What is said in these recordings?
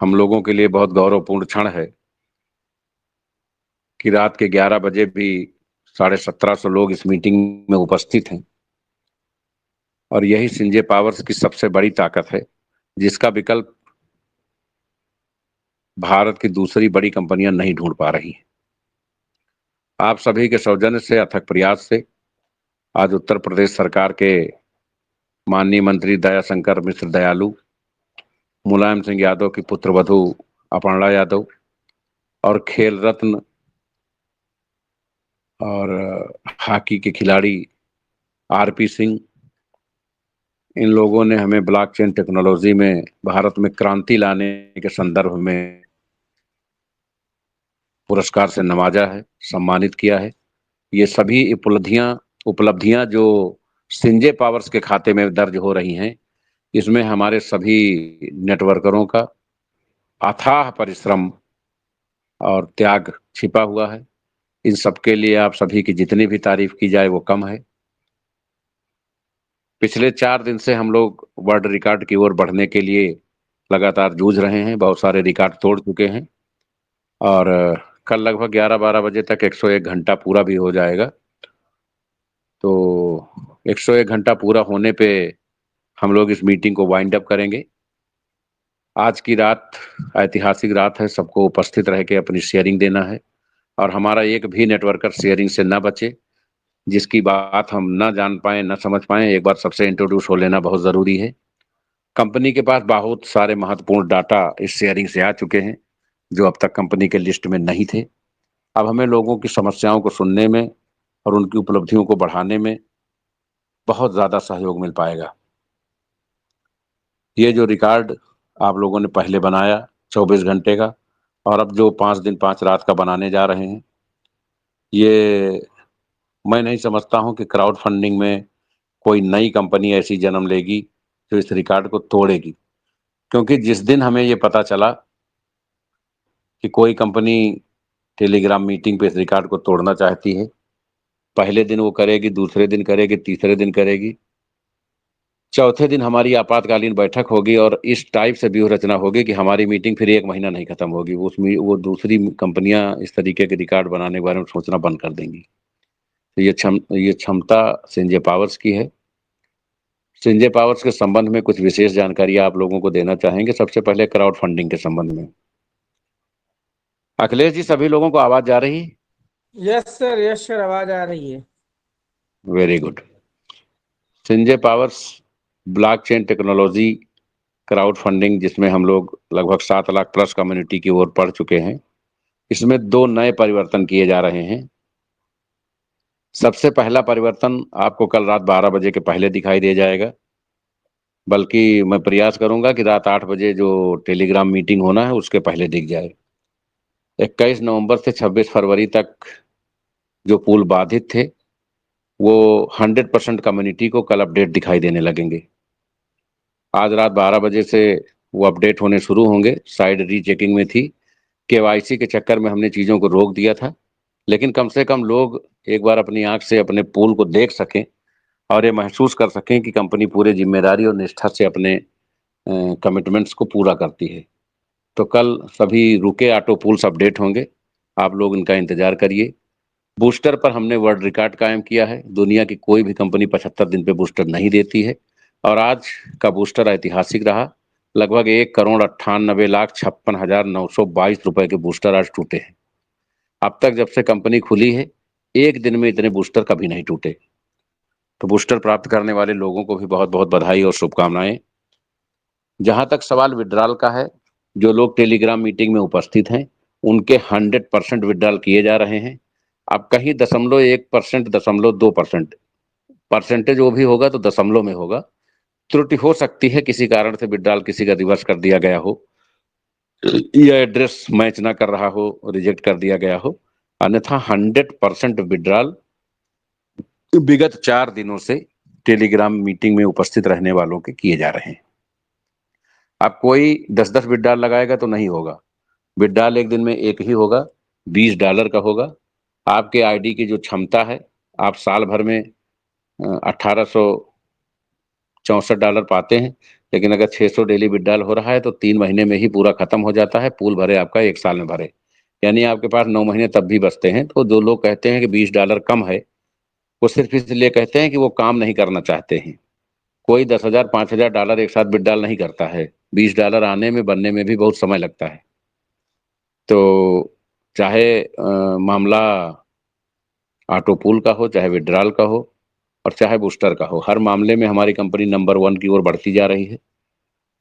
हम लोगों के लिए बहुत गौरवपूर्ण क्षण है कि रात के 11 बजे भी 1750 लोग इस मीटिंग में उपस्थित हैं और यही सिंजे पावर्स की सबसे बड़ी ताकत है, जिसका विकल्प भारत की दूसरी बड़ी कंपनियां नहीं ढूंढ पा रही हैं। आप सभी के सौजन्य से, अथक प्रयास से आज उत्तर प्रदेश सरकार के माननीय मंत्री दयाशंकर मिश्र दयालु, मुलायम सिंह यादव की पुत्रवधू अपर्णा यादव और खेल रत्न और हॉकी के खिलाड़ी आरपी सिंह, इन लोगों ने हमें ब्लॉकचेन टेक्नोलॉजी में भारत में क्रांति लाने के संदर्भ में पुरस्कार से नवाजा है, सम्मानित किया है। ये सभी उपलब्धियां जो सिंजे पावर्स के खाते में दर्ज हो रही हैं, इसमें हमारे सभी नेटवर्करों का अथाह परिश्रम और त्याग छिपा हुआ है। इन सबके लिए आप सभी की जितनी भी तारीफ की जाए वो कम है। पिछले 4 दिन से हम लोग वर्ल्ड रिकॉर्ड की ओर बढ़ने के लिए लगातार जूझ रहे हैं, बहुत सारे रिकॉर्ड तोड़ चुके हैं और कल लगभग 11-12 बजे तक 101 घंटा पूरा भी हो जाएगा। तो 101 घंटा पूरा होने पे हम लोग इस मीटिंग को वाइंड अप करेंगे। आज की रात ऐतिहासिक रात है, सबको उपस्थित रह के अपनी शेयरिंग देना है और हमारा एक भी नेटवर्कर शेयरिंग से ना बचे। जिसकी बात हम ना जान पाए, ना समझ पाए, एक बार सबसे इंट्रोड्यूस हो लेना बहुत जरूरी है। कंपनी के पास बहुत सारे महत्वपूर्ण डाटा इस शेयरिंग से आ चुके हैं जो अब तक कंपनी के लिस्ट में नहीं थे। अब हमें लोगों की समस्याओं को सुनने में और उनकी उपलब्धियों को बढ़ाने में बहुत ज्यादा सहयोग मिल पाएगा। ये जो रिकॉर्ड आप लोगों ने पहले बनाया 24 घंटे का और अब जो 5 दिन 5 रात का बनाने जा रहे हैं, ये मैं नहीं समझता हूं कि क्राउड फंडिंग में कोई नई कंपनी ऐसी जन्म लेगी जो इस रिकॉर्ड को तोड़ेगी। क्योंकि जिस दिन हमें ये पता चला कि कोई कंपनी टेलीग्राम मीटिंग पे इस रिकॉर्ड को तोड़ना चाहती है, पहले दिन वो करेगी, दूसरे दिन करेगी, तीसरे दिन करेगी, चौथे दिन हमारी आपातकालीन बैठक होगी और इस टाइप से व्यूह रचना होगी कि हमारी मीटिंग फिर 1 महीना नहीं खत्म होगी। उसमें वो दूसरी कंपनियां इस तरीके के रिकॉर्ड बनाने के बारे में सोचना बंद कर देंगी। तो ये क्षमता सिंजे पावर्स की है। सिंजे पावर्स के संबंध में कुछ विशेष जानकारी आप लोगों को देना चाहेंगे। सबसे पहले क्राउड फंडिंग के संबंध में अखिलेश जी, सभी लोगों को आवाज जा रही? यस सर, आवाज आ रही है। Very good. सिंजे powers blockchain technology crowd funding, जिसमें हम लोग लगभग 7 लाख प्लस कम्युनिटी की ओर बढ़ चुके हैं, इसमें 2 नए परिवर्तन किए जा रहे हैं। सबसे पहला परिवर्तन आपको कल रात 12 बजे के पहले दिखाई दे जाएगा, बल्कि मैं प्रयास करूंगा कि रात 8 बजे जो टेलीग्राम मीटिंग होना है उसके पहले दिख जाए। 21 नवंबर से 26 फरवरी तक जो पूल बाधित थे वो 100% कम्युनिटी को कल अपडेट दिखाई देने लगेंगे। आज रात 12 बजे से वो अपडेट होने शुरू होंगे। साइड रीचेकिंग में थी, केवाईसी के चक्कर में हमने चीजों को रोक दिया था, लेकिन कम से कम लोग एक बार अपनी आंख से अपने पूल को देख सकें और ये महसूस कर सकें कि कंपनी पूरे जिम्मेदारी और निष्ठा से अपने कमिटमेंट्स को पूरा करती है। तो कल सभी रुके ऑटो पूल्स अपडेट होंगे, आप लोग इनका इंतजार करिए। बूस्टर पर हमने वर्ल्ड रिकॉर्ड कायम किया है। दुनिया की कोई भी कंपनी 75 दिन पे बूस्टर नहीं देती है और आज का बूस्टर ऐतिहासिक रहा। लगभग 1,98,56,922 रुपए के बूस्टर आज टूटे हैं। अब तक जब से कंपनी खुली है, एक दिन में इतने बूस्टर कभी नहीं टूटे। तो बूस्टर प्राप्त करने वाले लोगों को भी बहुत बहुत बधाई और शुभकामनाएं। जहां तक सवाल विड्रॉल का है, जो लोग टेलीग्राम मीटिंग में उपस्थित हैं उनके 100% विड्रॉल किए जा रहे हैं। अब कहीं 0.1%, 0.2% परसेंटेज वो भी होगा तो दशमलव में होगा। त्रुटि हो सकती है, किसी कारण से विड्रॉल किसी का रिवर्स कर दिया गया हो या एड्रेस मैच ना कर रहा हो, रिजेक्ट कर दिया गया हो, अन्यथा 100% विड्रॉल विगत 4 दिनों से टेलीग्राम मीटिंग में उपस्थित रहने वालों के किए जा रहे हैं। अब कोई 10-10 विड्रॉल लगाएगा तो नहीं होगा। विड्रॉल एक दिन में एक ही होगा, $20 का होगा। आपके आईडी की जो क्षमता है, आप साल भर में 1840 $64 पाते हैं। लेकिन अगर 600 डेली विड्रॉल हो रहा है तो 3 महीने में ही पूरा खत्म हो जाता है, पूल भरे आपका 1 साल में भरे, यानी आपके पास 9 महीने तब भी बचते हैं। तो जो लोग कहते हैं कि $20 कम है, वो सिर्फ इसलिए कहते हैं कि वो काम नहीं करना चाहते हैं। कोई 10,000 $5,000 एक साथ विड्रॉल नहीं करता है। $20 आने में बनने में भी बहुत समय लगता है। तो चाहे मामला ऑटो पूल का हो, चाहे विड्रॉल का हो और चाहे बूस्टर का हो, हर मामले में हमारी कंपनी नंबर 1 की ओर बढ़ती जा रही है।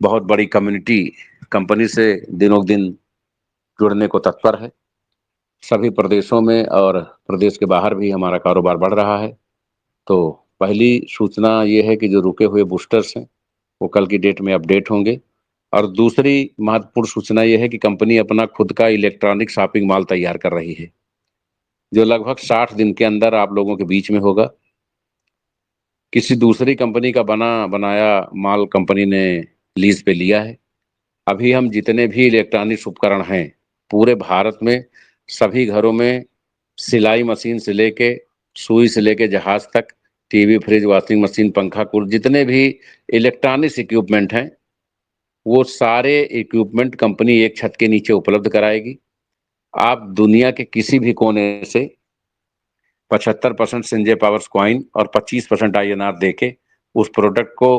बहुत बड़ी कम्युनिटी कंपनी से दिनों दिन जुड़ने को तत्पर है। सभी प्रदेशों में और प्रदेश के बाहर भी हमारा कारोबार बढ़ रहा है। तो पहली सूचना ये है कि जो रुके हुए बूस्टर्स हैं, वो कल की डेट में अपडेट होंगे। और दूसरी महत्वपूर्ण सूचना ये है कि कंपनी अपना खुद का इलेक्ट्रॉनिक शॉपिंग मॉल तैयार कर रही है, जो लगभग 60 दिन के अंदर आप लोगों के बीच में होगा। किसी दूसरी कंपनी का बनाया माल कंपनी ने लीज पे लिया है। अभी हम जितने भी इलेक्ट्रॉनिक्स उपकरण हैं पूरे भारत में, सभी घरों में सिलाई मशीन से लेके सुई से लेके जहाज तक, टीवी, फ्रिज, वॉशिंग मशीन, पंखा, कूलर, जितने भी इलेक्ट्रॉनिक्स इक्विपमेंट हैं, वो सारे इक्विपमेंट कंपनी एक छत के नीचे उपलब्ध कराएगी। आप दुनिया के किसी भी कोने से 75% संजय पावर्स कॉइन और 25% INR देके उस प्रोडक्ट को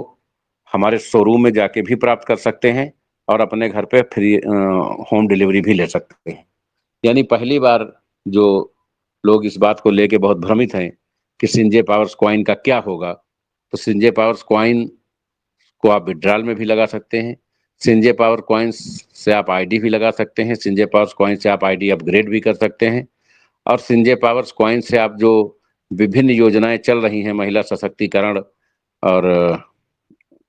हमारे शोरूम में जाके भी प्राप्त कर सकते हैं और अपने घर पे फ्री होम डिलीवरी भी ले सकते हैं। यानी पहली बार जो लोग इस बात को लेके बहुत भ्रमित हैं कि संजय पावर्स कॉइन का क्या होगा, तो संजय पावर्स कॉइन को आप विड्रॉल में भी लगा सकते हैं। संजय पावर कॉइन्स से आप आईडी भी लगा सकते हैं। संजय पावर्स कॉइन से आप आईडी अपग्रेड भी कर सकते हैं। और संजय पावर्स कॉइन से आप जो विभिन्न योजनाएं चल रही हैं, महिला सशक्तिकरण और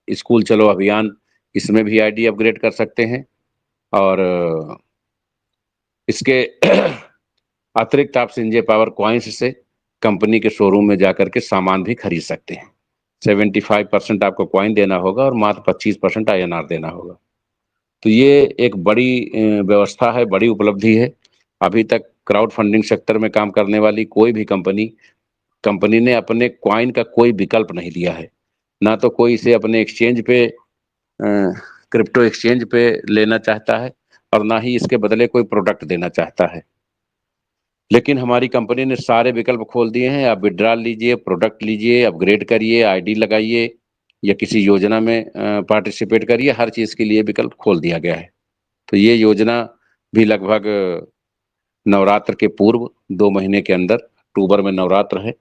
स्कूल चलो अभियान, इसमें भी आईडी अपग्रेड कर सकते हैं। और इसके अतिरिक्त आप संजय पावर कॉइन्स से कंपनी के शोरूम में जाकर के सामान भी खरीद सकते हैं। 75% आपको कॉइन देना होगा और मात्र 25% INR देना होगा। तो ये एक बड़ी व्यवस्था है, बड़ी उपलब्धि है। अभी तक क्राउड फंडिंग सेक्टर में काम करने वाली कोई भी कंपनी ने अपने कॉइन का कोई विकल्प नहीं दिया है। ना तो कोई इसे अपने एक्सचेंज पे, क्रिप्टो एक्सचेंज पे लेना चाहता है और ना ही इसके बदले कोई प्रोडक्ट देना चाहता है। लेकिन हमारी कंपनी ने सारे विकल्प खोल दिए हैं। आप विड्रॉल लीजिए, प्रोडक्ट लीजिए, अपग्रेड करिए, आईडी लगाइए या किसी योजना में पार्टिसिपेट करिए, हर चीज के लिए विकल्प खोल दिया गया है। तो ये योजना भी लगभग नवरात्र के पूर्व 2 महीने के अंदर, अक्टूबर में नवरात्र है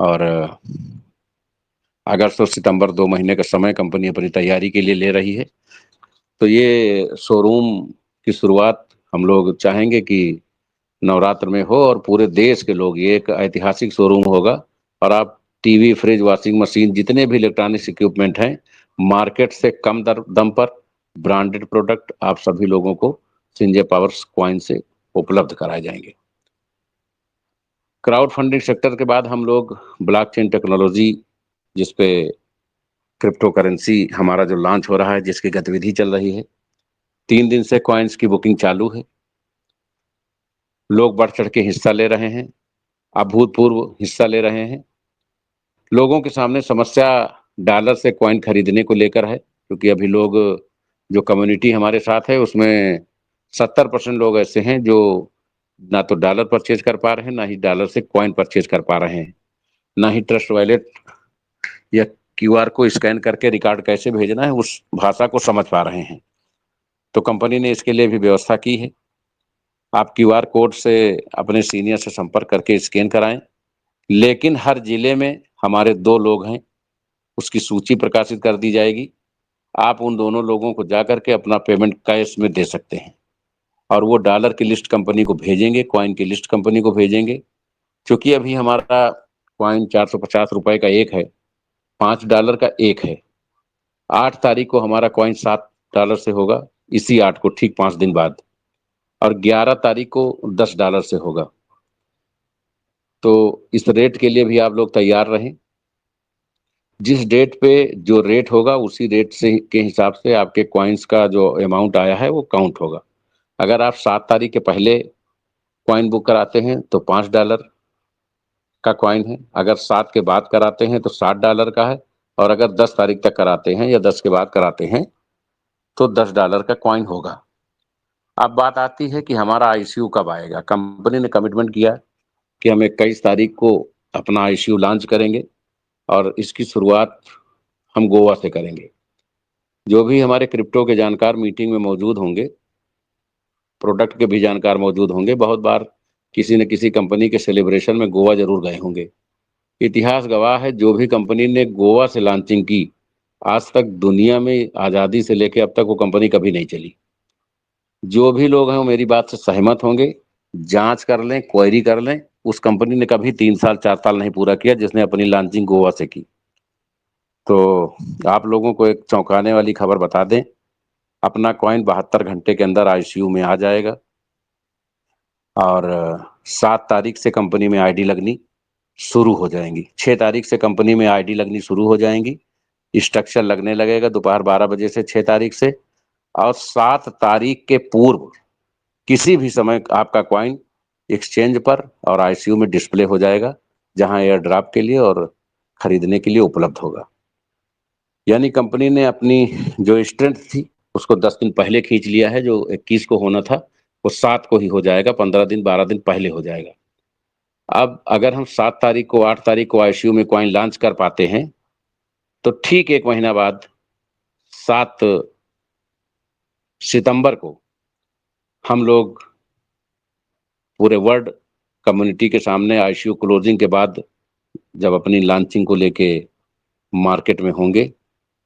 और अगस्त और सितंबर 2 महीने का समय कंपनी अपनी तैयारी के लिए ले रही है। तो ये शोरूम की शुरुआत हम लोग चाहेंगे कि नवरात्र में हो और पूरे देश के लोग, ये एक ऐतिहासिक शोरूम होगा और आप टीवी, फ्रिज, वॉशिंग मशीन, जितने भी इलेक्ट्रॉनिक्स इक्विपमेंट हैं, मार्केट से कम दम पर ब्रांडेड प्रोडक्ट आप सभी लोगों को संजय पावर्स कॉइन से उपलब्ध कराए जाएंगे। क्राउड फंडिंग सेक्टर के बाद हम लोग ब्लॉकचेन टेक्नोलॉजी, जिसपे क्रिप्टो करेंसी हमारा जो लॉन्च हो रहा है, जिसकी गतिविधि चल रही है, 3 दिन से कॉइन्स की बुकिंग चालू है। लोग बढ़ चढ़ के हिस्सा ले रहे हैं, अभूतपूर्व हिस्सा ले रहे हैं। लोगों के सामने समस्या डॉलर से कॉइन खरीदने को लेकर है, क्योंकि अभी लोग, जो कम्युनिटी हमारे साथ है उसमें 70% लोग ऐसे हैं जो ना तो डॉलर परचेज कर पा रहे हैं, ना ही डॉलर से कॉइन परचेज कर पा रहे हैं, ना ही ट्रस्ट वॉलेट या QR को स्कैन करके रिकॉर्ड कैसे भेजना है उस भाषा को समझ पा रहे हैं। तो कंपनी ने इसके लिए भी व्यवस्था की है। आप QR कोड से अपने सीनियर से संपर्क करके स्कैन कराएं। लेकिन हर जिले में हमारे 2 लोग हैं, उसकी सूची प्रकाशित कर दी जाएगी। आप उन दोनों लोगों को जाकर के अपना पेमेंट कैश में दे सकते हैं और वो डॉलर की लिस्ट कंपनी को भेजेंगे, कॉइन की लिस्ट कंपनी को भेजेंगे। क्योंकि अभी हमारा कॉइन ₹450 का एक है, $5 का एक है। 8 तारीख को हमारा कॉइन $7 से होगा, इसी 8 को ठीक 5 दिन बाद, और 11 तारीख को $10 से होगा। तो इस रेट के लिए भी आप लोग तैयार रहें। जिस डेट पे जो रेट होगा उसी रेट से के हिसाब से आपके कॉइन्स का जो अमाउंट आया है वो काउंट होगा। अगर आप 7 तारीख के पहले कॉइन बुक कराते हैं तो $5 का कॉइन है, अगर 7 के बाद कराते हैं तो $60 का है, और अगर 10 तारीख तक कराते हैं या 10 के बाद कराते हैं तो $10 का कॉइन होगा। अब बात आती है कि हमारा आईसीयू कब आएगा। कंपनी ने कमिटमेंट किया कि हम 21 तारीख को अपना आईसीयू लॉन्च करेंगे और इसकी शुरुआत हम गोवा से करेंगे। जो भी हमारे क्रिप्टो के जानकार मीटिंग में मौजूद होंगे, प्रोडक्ट के भी जानकार मौजूद होंगे, बहुत बार किसी न किसी कंपनी के सेलिब्रेशन में गोवा जरूर गए होंगे। इतिहास गवाह है, जो भी कंपनी ने गोवा से लॉन्चिंग की, आज तक दुनिया में आज़ादी से लेकर अब तक वो कंपनी कभी नहीं चली। जो भी लोग हैं वो मेरी बात से सहमत होंगे, जांच कर लें, क्वेरी कर लें, उस कंपनी ने कभी 3 साल 4 साल नहीं पूरा किया जिसने अपनी लॉन्चिंग गोवा से की। तो आप लोगों को एक चौंकाने वाली खबर बता दें, अपना कॉइन 72 घंटे के अंदर आईसीयू में आ जाएगा और 7 तारीख से कंपनी में आईडी लगनी शुरू हो जाएंगी। 6 तारीख से कंपनी में आईडी लगनी शुरू हो जाएंगी। स्ट्रक्चर लगने लगेगा दोपहर 12 बजे से 6 तारीख से, और 7 तारीख के पूर्व किसी भी समय आपका कॉइन एक्सचेंज पर और आईसीयू में डिस्प्ले हो जाएगा, जहां एयर ड्रॉप के लिए और खरीदने के लिए उपलब्ध होगा। यानी कंपनी ने अपनी जो स्ट्रेंथ थी उसको 10 दिन पहले खींच लिया है। जो 21 को होना था वो 7 को ही हो जाएगा, 15 दिन 12 दिन पहले हो जाएगा। अब अगर हम 7 तारीख को 8 तारीख को आईसीयू में कॉइन लॉन्च कर पाते हैं तो ठीक 1 महीना बाद 7 सितंबर को हम लोग पूरे वर्ल्ड कम्युनिटी के सामने आईसीयू क्लोजिंग के बाद जब अपनी लॉन्चिंग को लेके मार्केट में होंगे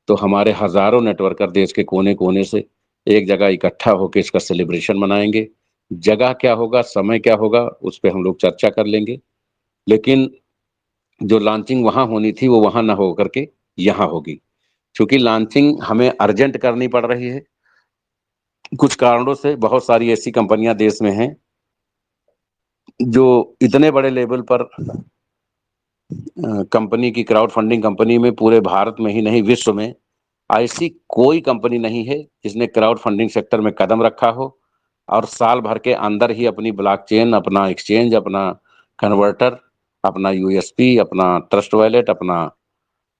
तो हमारे हजारों नेटवर्कर देश के कोने कोने से एक जगह इकट्ठा होकर इसका सेलिब्रेशन मनाएंगे। जगह क्या होगा, समय क्या होगा, उस पर हम लोग चर्चा कर लेंगे, लेकिन जो लॉन्चिंग वहां होनी थी वो वहां ना हो करके यहाँ होगी। क्योंकि लॉन्चिंग हमें अर्जेंट करनी पड़ रही है, कुछ कारणों से। बहुत सारी ऐसी कंपनियां देश में हैं जो इतने बड़े लेवल पर कंपनी की क्राउड फंडिंग कंपनी में पूरे भारत में ही नहीं विश्व में ऐसी कोई कंपनी नहीं है जिसने क्राउड फंडिंग सेक्टर में कदम रखा हो और साल भर के अंदर ही अपनी ब्लॉकचेन, अपना एक्सचेंज, अपना कन्वर्टर, अपना यूएसपी, अपना ट्रस्ट वॉलेट, अपना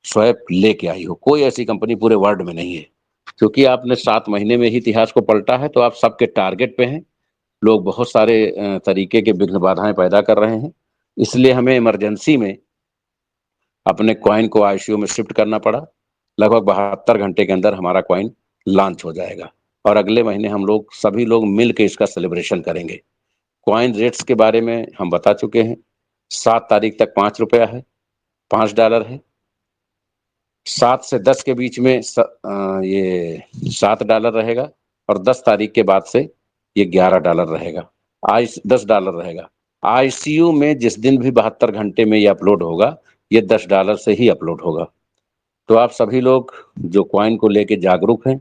स्वैप लेके आई हो। कोई ऐसी कंपनी पूरे वर्ल्ड में नहीं है। क्योंकि आपने 7 महीने में ही इतिहास को पलटा है तो आप सबके टारगेट पे हैं। लोग बहुत सारे तरीके के विघ्न बाधाएं पैदा कर रहे हैं, इसलिए हमें इमरजेंसी में अपने कॉइन को आईसीयू में शिफ्ट करना पड़ा। लगभग 72 घंटे के अंदर हमारा कॉइन लॉन्च हो जाएगा और अगले महीने हम लोग सभी लोग मिल के इसका सेलिब्रेशन करेंगे। कॉइन रेट्स के बारे में हम बता चुके हैं। 7 तारीख तक $5 है, $5 है। 7 से 10 के बीच में ये $7 रहेगा और 10 तारीख के बाद से ये $11 रहेगा, $10 रहेगा। आईसीयू में जिस दिन भी 72 घंटे में ये अपलोड होगा, ये $10 से ही अपलोड होगा। तो आप सभी लोग जो कॉइन को लेके जागरूक हैं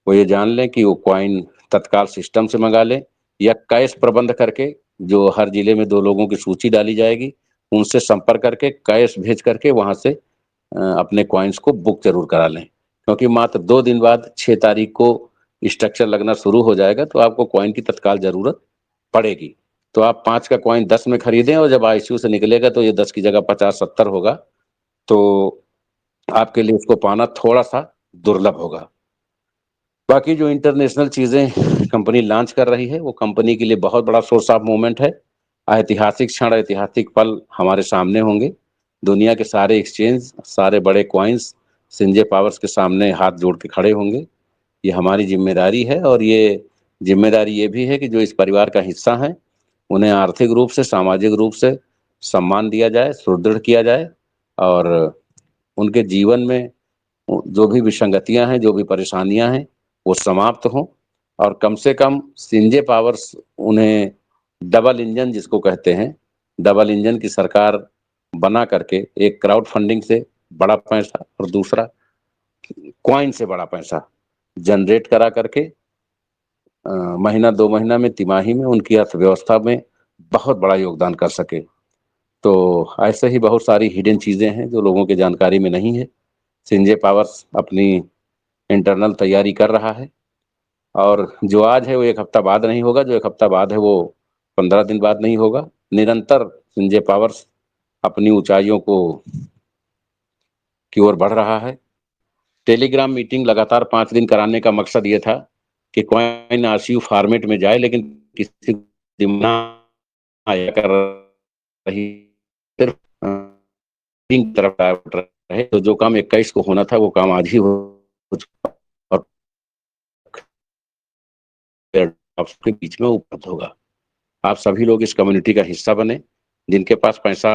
वो ये जान लें कि वो कॉइन तत्काल सिस्टम से मंगा लें या कैश प्रबंध करके, जो हर जिले में 2 लोगों की सूची डाली जाएगी, उनसे संपर्क करके कैश भेज करके वहां से अपने कॉइन्स को बुक जरूर करा लें। क्योंकि मात्र 2 दिन बाद 6 तारीख को स्ट्रक्चर लगना शुरू हो जाएगा तो आपको कॉइन की तत्काल जरूरत पड़ेगी। तो आप 5 का कॉइन 10 में खरीदें और जब आईसीयू से निकलेगा तो ये 10 की जगह 50-70 होगा। तो आपके लिए उसको पाना थोड़ा सा दुर्लभ होगा। बाकी जो इंटरनेशनल चीजें कंपनी लॉन्च कर रही है वो कंपनी के लिए बहुत बड़ा सोर्स ऑफ मूवमेंट है। ऐतिहासिक क्षण, ऐतिहासिक पल हमारे सामने होंगे। दुनिया के सारे एक्सचेंज, सारे बड़े कॉइन्स सिंजे पावर्स के सामने हाथ जोड़ के खड़े होंगे। ये हमारी जिम्मेदारी है और ये जिम्मेदारी ये भी है कि जो इस परिवार का हिस्सा है उन्हें आर्थिक रूप से, सामाजिक रूप से सम्मान दिया जाए, सुदृढ़ किया जाए और उनके जीवन में जो भी विसंगतियां हैं, जो भी परेशानियां हैं, वो समाप्त हों और कम से कम सिंजे पावर्स उन्हें डबल इंजन जिसको कहते हैं, डबल इंजन की सरकार बना करके एक क्राउड फंडिंग से बड़ा पैसा और दूसरा कॉइन से बड़ा पैसा जनरेट करा करके महीना 2 महीना में, तिमाही में उनकी अर्थव्यवस्था में बहुत बड़ा योगदान कर सके। तो ऐसे ही बहुत सारी हिडन चीजें हैं जो लोगों की जानकारी में नहीं है। सिंजे पावर्स अपनी इंटरनल तैयारी कर रहा है और जो आज है वो 1 हफ्ता बाद नहीं होगा, जो 1 हफ्ता बाद है वो 15 दिन बाद नहीं होगा। निरंतर संजय पावर्स अपनी ऊंचाइयों को की ओर बढ़ रहा है। टेलीग्राम मीटिंग लगातार 5 दिन कराने का मकसद ये था कि कॉइन आरसीयू फॉर्मेट में जाए, लेकिन किसी दिमाग आया कर रही, सिर्फ मीटिंग तरफ डाइवर्ट रहे। तो जो काम 21 को होना था वो काम आज ही हो चुका और आपके बीच में उपलब्ध होगा। आप सभी लोग इस कम्युनिटी का हिस्सा बने। जिनके पास पैसा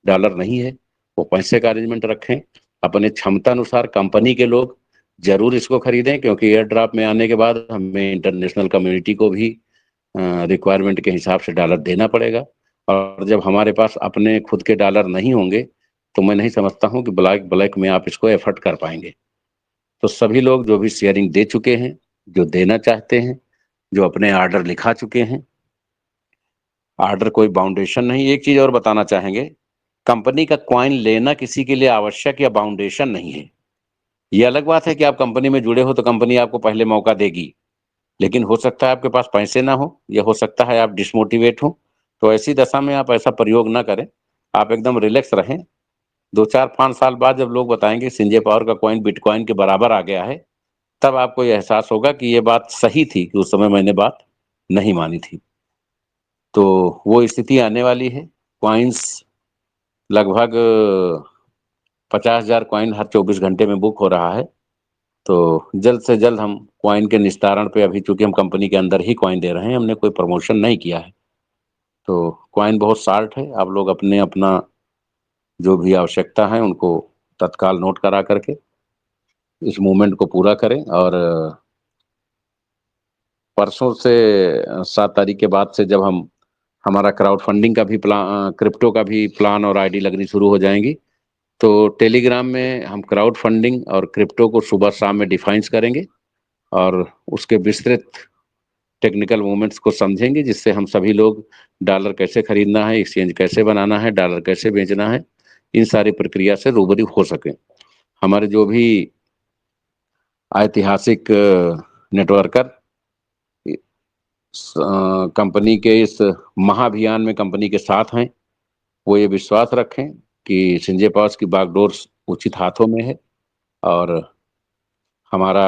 डॉलर नहीं है वो पैसे का अरेंजमेंट रखें अपने क्षमता अनुसार। कंपनी के लोग जरूर इसको खरीदें, क्योंकि एयर ड्रॉप में आने के बाद हमें इंटरनेशनल कम्युनिटी को भी रिक्वायरमेंट के हिसाब से डॉलर देना पड़ेगा। और जब हमारे पास अपने खुद के डॉलर नहीं होंगे तो मैं नहीं समझता हूं कि ब्लैक ब्लैक में आप इसको एफर्ट कर पाएंगे। तो सभी लोग जो भी शेयरिंग दे चुके हैं, जो देना चाहते हैं, जो अपने ऑर्डर लिखा चुके हैं, ऑर्डर कोई बाउंडेशन नहीं। एक चीज और बताना चाहेंगे, कंपनी का क्वाइन लेना किसी के लिए आवश्यक या बाउंडेशन नहीं है। ये अलग बात है कि आप कंपनी में जुड़े हो तो कंपनी आपको पहले मौका देगी, लेकिन हो सकता है आपके पास पैसे ना हो, या हो सकता है आप डिसमोटिवेट हो। तो ऐसी दशा में आप ऐसा प्रयोग ना करें, आप एकदम रिलैक्स रहें। 2 4 5 साल बाद जब लोग बताएंगे संजय पावर का कॉइन बिटकॉइन के बराबर आ गया है, तब आपको ये एहसास होगा कि ये बात सही थी कि उस समय मैंने बात नहीं मानी थी। तो वो स्थिति आने वाली है। कॉइन्स लगभग 50,000 कॉइन हर 24 घंटे में बुक हो रहा है। तो जल्द से जल्द हम कॉइन के निस्तारण पे, अभी चूंकि हम कंपनी के अंदर ही कॉइन दे रहे हैं, हमने कोई प्रमोशन नहीं किया है। तो कॉइन बहुत शार्ट है, आप लोग अपने अपना जो भी आवश्यकता है उनको तत्काल नोट करा करके इस मूवमेंट को पूरा करें। और परसों से 7 तारीख के बाद से जब हम हमारा क्राउड फंडिंग का भी प्लान, क्रिप्टो का भी प्लान और आईडी लगनी शुरू हो जाएंगी, तो टेलीग्राम में हम क्राउड फंडिंग और क्रिप्टो को सुबह शाम में डिफाइंस करेंगे और उसके विस्तृत टेक्निकल मूवमेंट्स को समझेंगे, जिससे हम सभी लोग डॉलर कैसे खरीदना है, एक्सचेंज कैसे बनाना है, डॉलर कैसे बेचना है, इन सारी प्रक्रिया से रूबरू हो सके। हमारे जो भी ऐतिहासिक नेटवर्कर कंपनी के इस महाअभियान में कंपनी के साथ हैं, वो ये विश्वास रखें कि संजय पावर्स की बागडोर उचित हाथों में है। और हमारा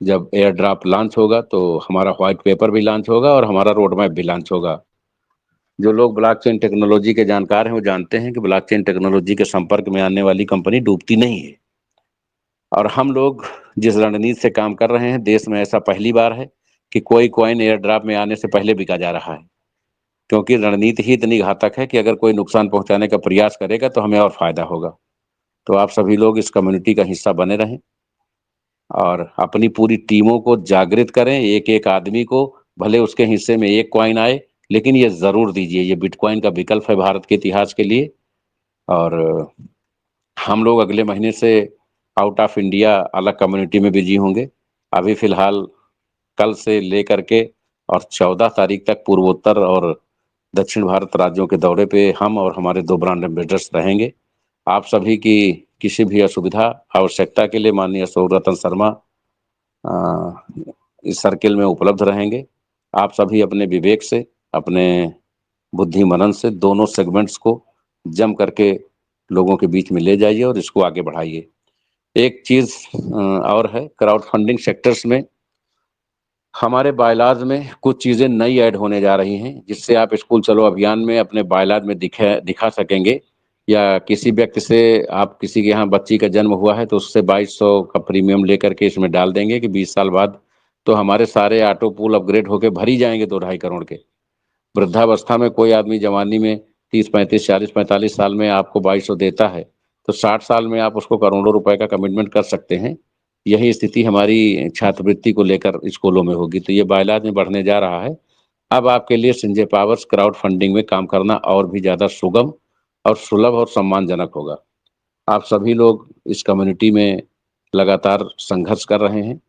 जब एयर ड्रॉप लॉन्च होगा तो हमारा व्हाइट पेपर भी लॉन्च होगा और हमारा रोड मैप भी लॉन्च होगा। जो लोग ब्लॉकचेन टेक्नोलॉजी के जानकार हैं वो जानते हैं कि ब्लॉकचेन टेक्नोलॉजी के संपर्क में आने वाली कंपनी डूबती नहीं है। और हम लोग जिस रणनीति से काम कर रहे हैं, देश में ऐसा पहली बार है कि कोई कॉइन एयर ड्रॉप में आने से पहले बिका जा रहा है, क्योंकि रणनीति ही इतनी घातक है कि अगर कोई नुकसान पहुंचाने का प्रयास करेगा तो हमें और फायदा होगा। तो आप सभी लोग इस कम्युनिटी का हिस्सा बने रहें और अपनी पूरी टीमों को जागृत करें। एक एक आदमी को भले उसके हिस्से में एक कॉइन आए, लेकिन ये जरूर दीजिए। ये बिटकॉइन का विकल्प है भारत के इतिहास के लिए। और हम लोग अगले महीने से आउट ऑफ इंडिया अलग कम्युनिटी में बिजी होंगे। अभी फिलहाल कल से लेकर के और 14 तारीख तक पूर्वोत्तर और दक्षिण भारत राज्यों के दौरे पे हम और हमारे 2 ब्रांड एम्बेसडर्स रहेंगे। आप सभी की किसी भी असुविधा आवश्यकता के लिए माननीय सौररतन शर्मा इस सर्किल में उपलब्ध रहेंगे। आप सभी अपने विवेक से, अपने बुद्धि मनन से दोनों सेगमेंट्स को जम करके लोगों के बीच में ले जाइए और इसको आगे बढ़ाइए। एक चीज और है, क्राउड फंडिंग सेक्टर्स में हमारे बायलाज में कुछ चीजें नई ऐड होने जा रही हैं, जिससे आप स्कूल चलो अभियान में अपने बायलाज में दिखा सकेंगे। या किसी व्यक्ति से, आप किसी के यहाँ बच्ची का जन्म हुआ है तो उससे 2200 का प्रीमियम लेकर के इसमें डाल देंगे कि 20 साल बाद तो हमारे सारे ऑटो पूल अपग्रेड होके भर ही जाएंगे 2 ढाई करोड़ के। वृद्धावस्था में कोई आदमी जवानी में 30 35 40 45 साल में आपको 2200 देता है, तो 60 साल में आप उसको करोड़ों रुपए का कमिटमेंट कर सकते हैं। यही स्थिति हमारी छात्रवृत्ति को लेकर स्कूलों में होगी। तो ये बायलाज में बढ़ने जा रहा है। अब आपके लिए संजय पावर्स क्राउड फंडिंग में काम करना और भी ज्यादा सुगम और सुलभ और सम्मानजनक होगा। आप सभी लोग इस कम्युनिटी में लगातार संघर्ष कर रहे हैं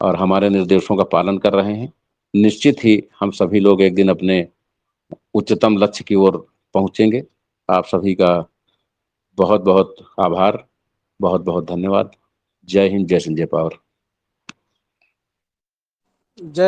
और हमारे निर्देशों का पालन कर रहे हैं। निश्चित ही हम सभी लोग एक दिन अपने उच्चतम लक्ष्य की ओर पहुंचेंगे। आप सभी का बहुत बहुत आभार, बहुत बहुत धन्यवाद। जय हिंद, जय संजय पावर। जय